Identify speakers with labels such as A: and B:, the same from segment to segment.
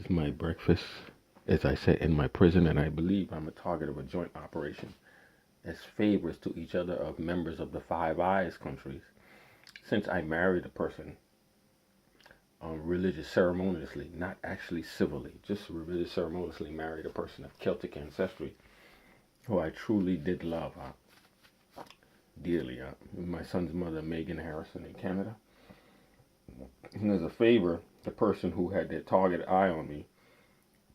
A: is my breakfast as I sit in my prison, and I believe I'm a target of a joint operation as favors to each other of members of the Five Eyes countries. Since I married a person religious ceremoniously, not actually civilly, just religious ceremoniously married a person of Celtic ancestry who I truly did love dearly. My son's mother, Megan Harrison, in Canada. And as a favor, the person who had their target eye on me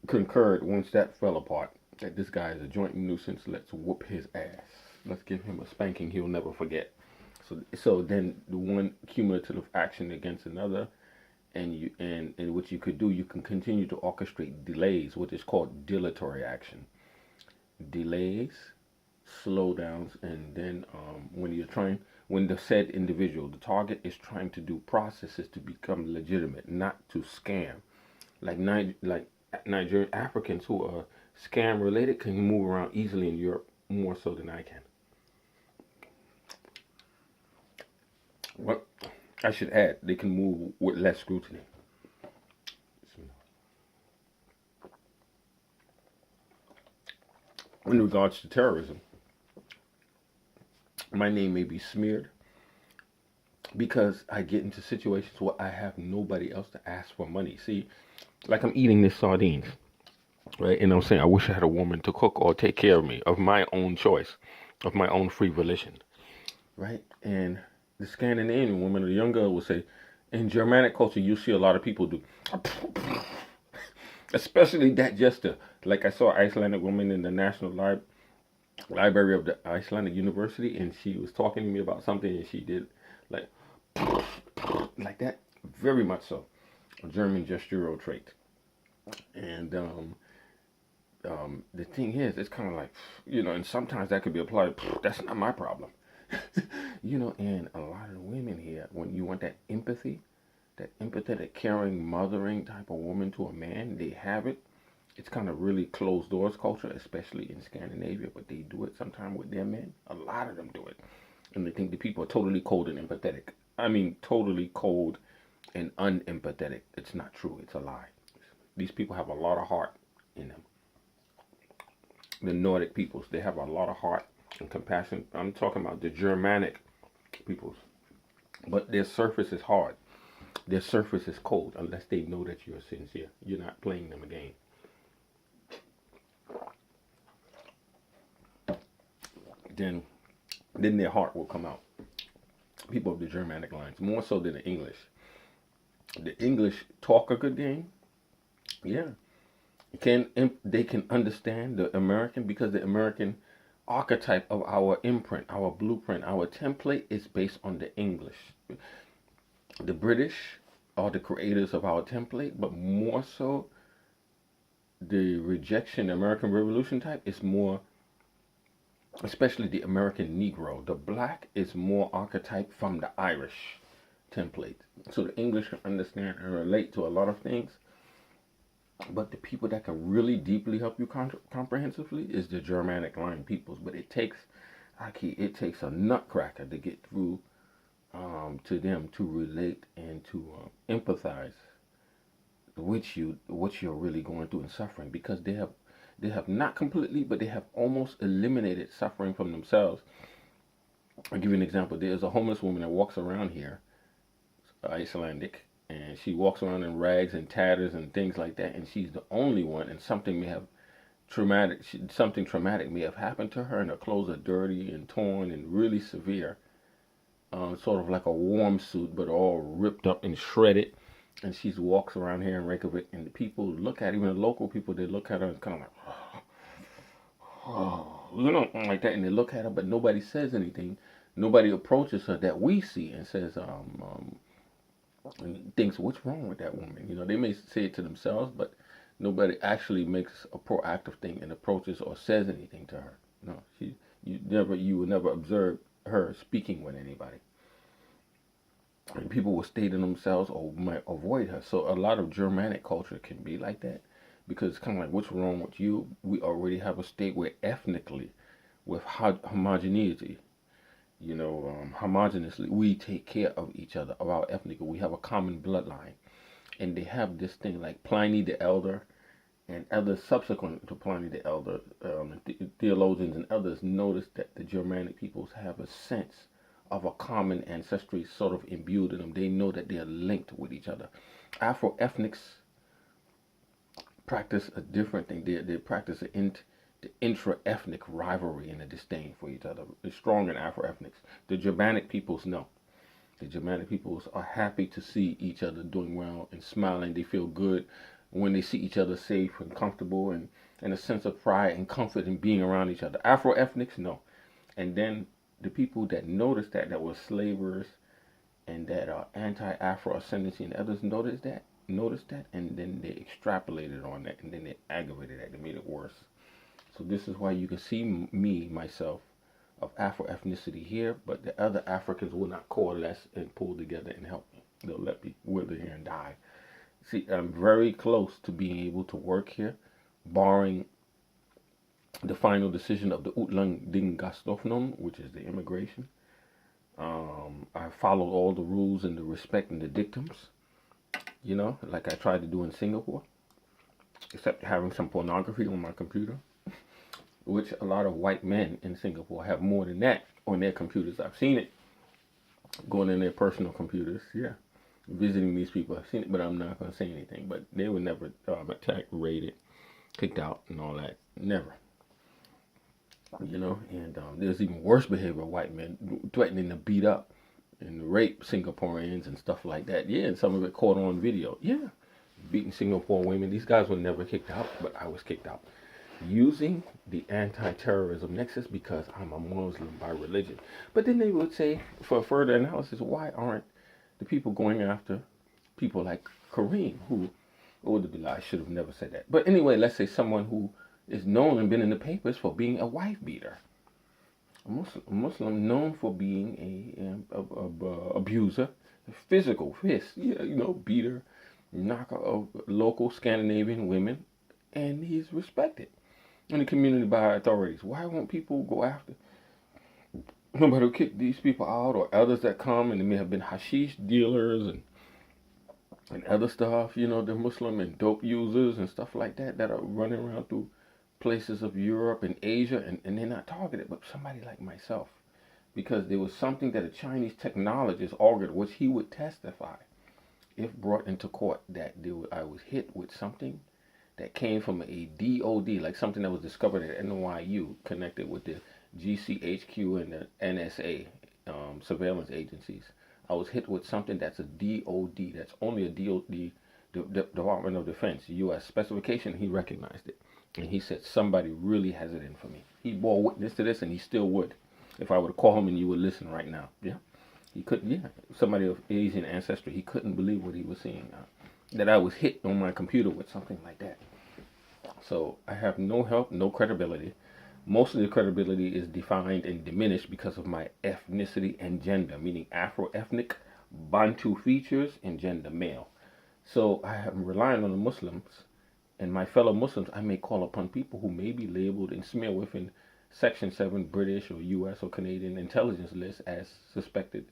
A: concurred once that fell apart that this guy is a joint nuisance. Let's whoop his ass. Let's give him a spanking he'll never forget. So then the one cumulative action against another, and what you could do, you can continue to orchestrate delays, which is called dilatory action. Delays, slowdowns, and then when the said individual, the target, is trying to do processes to become legitimate, not to scam. Like Nigerian Africans who are scam related can move around easily in Europe more so than I can. Well, I should add, they can move with less scrutiny. In regards to terrorism, my name may be smeared because I get into situations where I have nobody else to ask for money. See, like I'm eating this sardines, right? And I'm saying I wish I had a woman to cook or take care of me of my own choice, of my own free volition, right? And the Scandinavian woman or the young girl will say, in Germanic culture, you see a lot of people do, especially that gesture. Like I saw an Icelandic woman in the National Library of the Icelandic University, and she was talking to me about something, and she did like like that, very much so, a German gestural trait. And the thing is, it's kind of like, and sometimes that could be applied. That's not my problem. And a lot of the women here, when you want that empathy, that empathetic, caring, mothering type of woman to a man, they have it. It's kind of really closed doors culture, especially in Scandinavia, but they do it sometimes with their men. A lot of them do it. And they think the people are totally cold and empathetic. I mean, totally cold and unempathetic. It's not true. It's a lie. These people have a lot of heart in them. The Nordic peoples, they have a lot of heart and compassion. I'm talking about the Germanic peoples. But their surface is hard. Their surface is cold unless they know that you're sincere. You're not playing them a game. Then their heart will come out. People of the Germanic lines, more so than the English. The English talk a good game, yeah. They can understand the American because the American archetype of our imprint, our blueprint, our template is based on the English. The British are the creators of our template, but more so the rejection, American Revolution type is more, especially the American Negro. The black is more archetype from the Irish template. So the English can understand and relate to a lot of things. But the people that can really deeply help you comprehensively is the Germanic line peoples. But it takes a nutcracker to get through to them, to relate and to empathize with you, what you're really going through and suffering, because they have not completely, but they have almost eliminated suffering from themselves. I'll give you an example. There's a homeless woman that walks around here, Icelandic, and she walks around in rags and tatters and things like that, and she's the only one, and something traumatic may have happened to her, and her clothes are dirty and torn and really severe, sort of like a warm suit, but all ripped up and shredded. And she walks around here in Reykjavik, and the people look at her, even the local people, they look at her and kind of like, oh, like that, and they look at her, but nobody says anything. Nobody approaches her that we see and says, and thinks, what's wrong with that woman? They may say it to themselves, but nobody actually makes a proactive thing and approaches or says anything to her. No, you will never observe her speaking with anybody. And people will stay to themselves or might avoid her. So a lot of Germanic culture can be like that, because it's kind of like, what's wrong with you? We already have a state where ethnically, with homogeneity, homogeneously, we take care of each other, of our ethnic. We have a common bloodline. and they have this thing like Pliny the Elder and others subsequent to Pliny the Elder, theologians and others noticed that the Germanic peoples have a sense of a common ancestry sort of imbued in them. They know that they are linked with each other. Afro-ethnics practice a different thing. They practice the intra-ethnic rivalry and a disdain for each other. It's strong in Afro-ethnics. The Germanic peoples know. The Germanic peoples are happy to see each other doing well and smiling. They feel good when they see each other safe and comfortable and a sense of pride and comfort in being around each other. Afro-ethnics, no. And then the people that noticed that were slavers and that are anti-Afro ascendancy and others noticed that, and then they extrapolated on that, and then they aggravated that. They made it worse. So this is why you can see me, myself, of Afro ethnicity here, but the other Africans will not coalesce and pull together and help me. They'll let me wither here and die. See, I'm very close to being able to work here, barring the final decision of the Uitlandinggastofnum, which is the immigration. I followed all the rules and the respect and the dictums, like I tried to do in Singapore, except having some pornography on my computer, which a lot of white men in Singapore have more than that on their computers. I've seen it going in their personal computers, visiting these people. I've seen it, but I'm not going to say anything. But they were never attacked, raided, kicked out, and all that. Never. And there's even worse behavior of white men threatening to beat up and rape Singaporeans and stuff like that. Yeah, and some of it caught on video. Yeah, beating Singapore women. These guys were never kicked out, but I was kicked out. Using the anti-terrorism nexus because I'm a Muslim by religion. But then they would say, for further analysis, why aren't the people going after people like Kareem, who, I should have never said that. But anyway, let's say someone who is known and been in the papers for being a wife beater. A Muslim known for being a abuser, a physical fist, beater, knocker of local Scandinavian women, and he's respected in the community by authorities. Why won't people go after nobody will kick these people out, or others that come and they may have been hashish dealers and other stuff, they're Muslim and dope users and stuff like that are running around through places of Europe and Asia, and they're not targeted, but somebody like myself, because there was something that a Chinese technologist argued, which he would testify if brought into court, that I was hit with something that came from a DOD, like something that was discovered at NYU, connected with the GCHQ and the NSA surveillance agencies. I was hit with something that's a DOD, that's only a DOD, the Department of Defense, U.S. specification. He recognized it. And he said, somebody really has it in for me. He bore witness to this, and he still would. If I were to call him and you would listen right now. Yeah. He couldn't, somebody of Asian ancestry. He couldn't believe what he was seeing. That I was hit on my computer with something like that. So I have no help, no credibility. Most of the credibility is defined and diminished because of my ethnicity and gender, meaning Afro-ethnic, Bantu features, and gender male. So I am relying on the Muslims and my fellow Muslims. I may call upon people who may be labeled and smeared within Section 7 British or U.S. or Canadian intelligence lists as suspected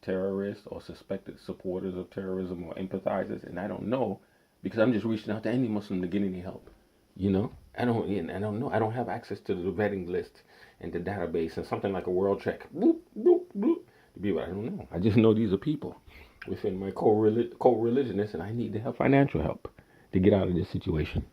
A: terrorists or suspected supporters of terrorism or empathizers, and I don't know, because I'm just reaching out to any Muslim to get any help. I don't know. I don't have access to the vetting list and the database and something like a world check. Boop, boop, boop. I don't know. I just know these are people within my co-religionists, and I need to have financial help to get out of this situation.